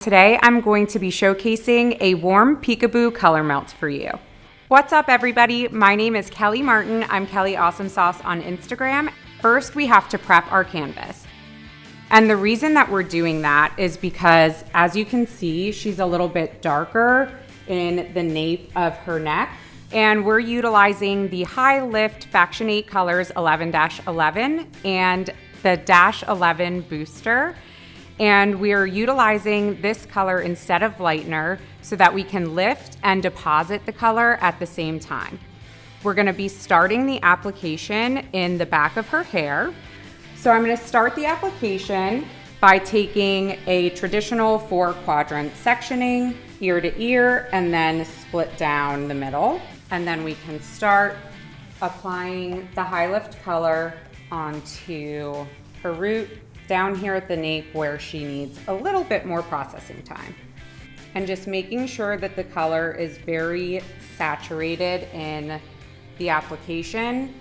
Today I'm going to be showcasing a Warm Peekaboo Color Melt for you. What's up everybody? My name is Kelly Martin. I'm Kelly Awesome Sauce on Instagram. First we have to prep our canvas. And the reason that we're doing that is because, as you can see, she's a little bit darker in the nape of her neck. And we're utilizing the High Lift Faction 8 Colors 11-11 and the -11 Booster. And we're utilizing this color instead of lightener so that we can lift and deposit the color at the same time. We're gonna be starting the application in the back of her hair. So I'm gonna start the application by taking a traditional 4-quadrant sectioning, ear to ear, and then split down the middle. And then we can start applying the High Lift color onto her root, down here at the nape where she needs a little bit more processing time. And just making sure that the color is very saturated in the application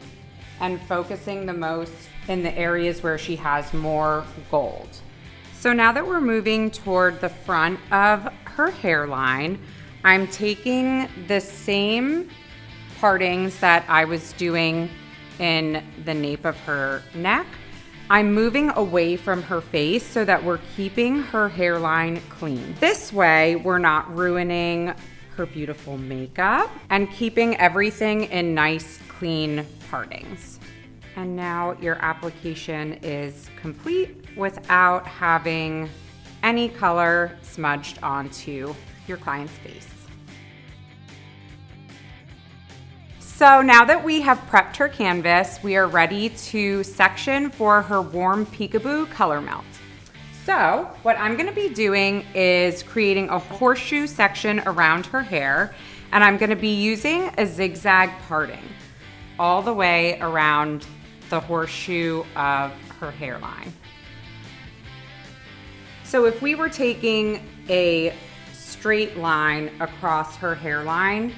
and focusing the most in the areas where she has more gold. So now that we're moving toward the front of her hairline, I'm taking the same partings that I was doing in the nape of her neck. I'm moving away from her face so that we're keeping her hairline clean. This way, we're not ruining her beautiful makeup and keeping everything in nice, clean partings. And now your application is complete without having any color smudged onto your client's face. So now that we have prepped her canvas, we are ready to section for her Warm Peekaboo Color Melt. So what I'm gonna be doing is creating a horseshoe section around her hair, and I'm gonna be using a Zig Zag Parting all the way around the horseshoe of her hairline. So if we were taking a straight line across her hairline,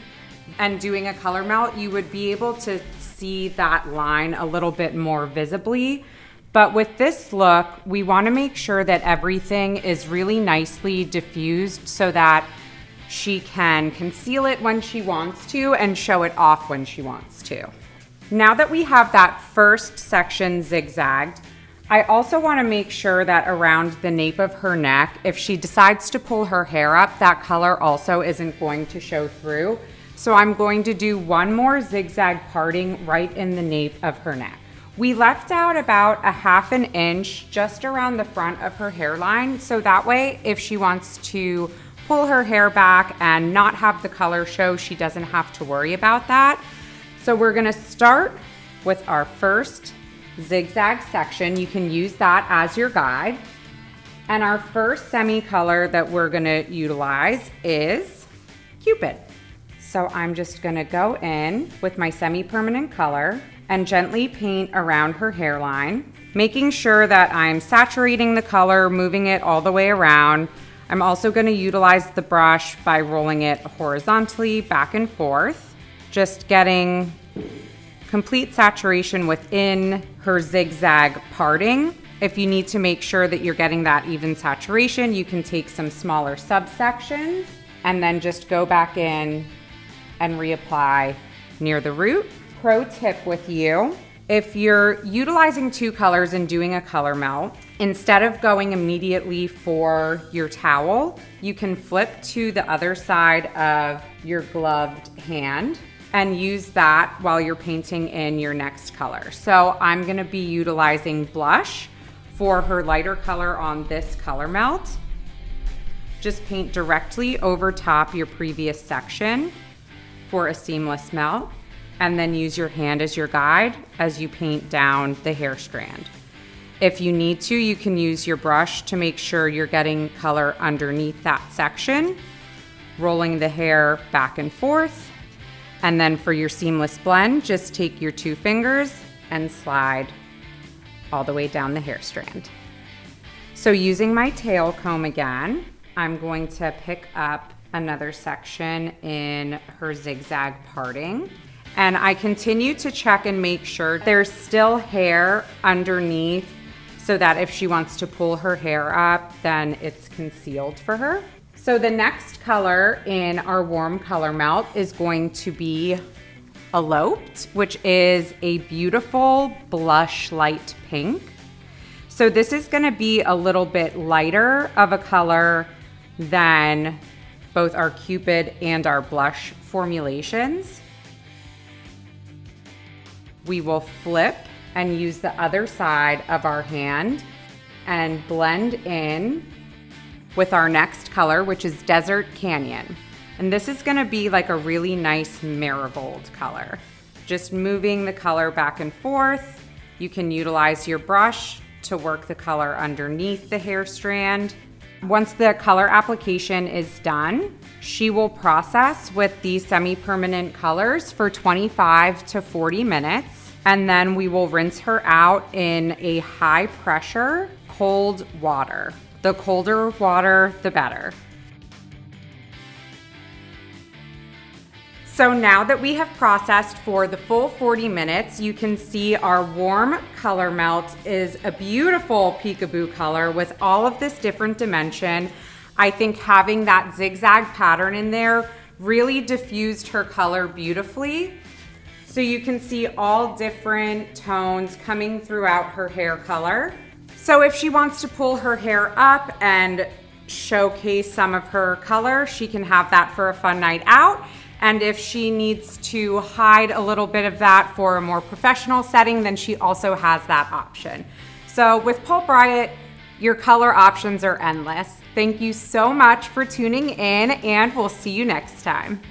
and doing a color melt, you would be able to see that line a little bit more visibly. But with this look, we want to make sure that everything is really nicely diffused so that she can conceal it when she wants to and show it off when she wants to. Now that we have that first section zigzagged, I also want to make sure that around the nape of her neck, if she decides to pull her hair up, that color also isn't going to show through. So I'm going to do one more zigzag parting right in the nape of her neck. We left out about 1/2 inch just around the front of her hairline, so that way if she wants to pull her hair back and not have the color show, she doesn't have to worry about that. So we're gonna start with our first zigzag section. You can use that as your guide. And our first semi-color that we're gonna utilize is Cupid. So I'm just gonna go in with my semi-permanent color and gently paint around her hairline, making sure that I'm saturating the color, moving it all the way around. I'm also gonna utilize the brush by rolling it horizontally back and forth, just getting complete saturation within her zigzag parting. If you need to make sure that you're getting that even saturation, you can take some smaller subsections and then just go back in and reapply near the root. Pro tip with you, if you're utilizing 2 colors and doing a color melt, instead of going immediately for your towel, you can flip to the other side of your gloved hand and use that while you're painting in your next color. So I'm gonna be utilizing blush for her lighter color on this color melt. Just paint directly over top your previous section for a seamless melt, and then use your hand as your guide as you paint down the hair strand. If you need to, you can use your brush to make sure you're getting color underneath that section, rolling the hair back and forth. And then for your seamless blend, just take your 2 fingers and slide all the way down the hair strand. So using my tail comb again, I'm going to pick up another section in her zigzag parting. And I continue to check and make sure there's still hair underneath so that if she wants to pull her hair up, then it's concealed for her. So the next color in our Warm Color Melt is going to be Eloped, which is a beautiful blush light pink. So this is gonna be a little bit lighter of a color than both our Cupid and our blush formulations. We will flip and use the other side of our hand and blend in with our next color, which is Desert Canyon. And this is gonna be like a really nice marigold color. Just moving the color back and forth. You can utilize your brush to work the color underneath the hair strand. Once the color application is done, she will process with these semi-permanent colors for 25 to 40 minutes. And then we will rinse her out in a high pressure, cold water. The colder water, the better. So now that we have processed for the full 40 minutes, you can see our Warm Color Melt is a beautiful peekaboo color with all of this different dimension. I think having that zigzag pattern in there really diffused her color beautifully. So you can see all different tones coming throughout her hair color. So if she wants to pull her hair up and showcase some of her color, she can have that for a fun night out. And if she needs to hide a little bit of that for a more professional setting, then she also has that option. So with Pulp Riot, your color options are endless. Thank you so much for tuning in, and we'll see you next time.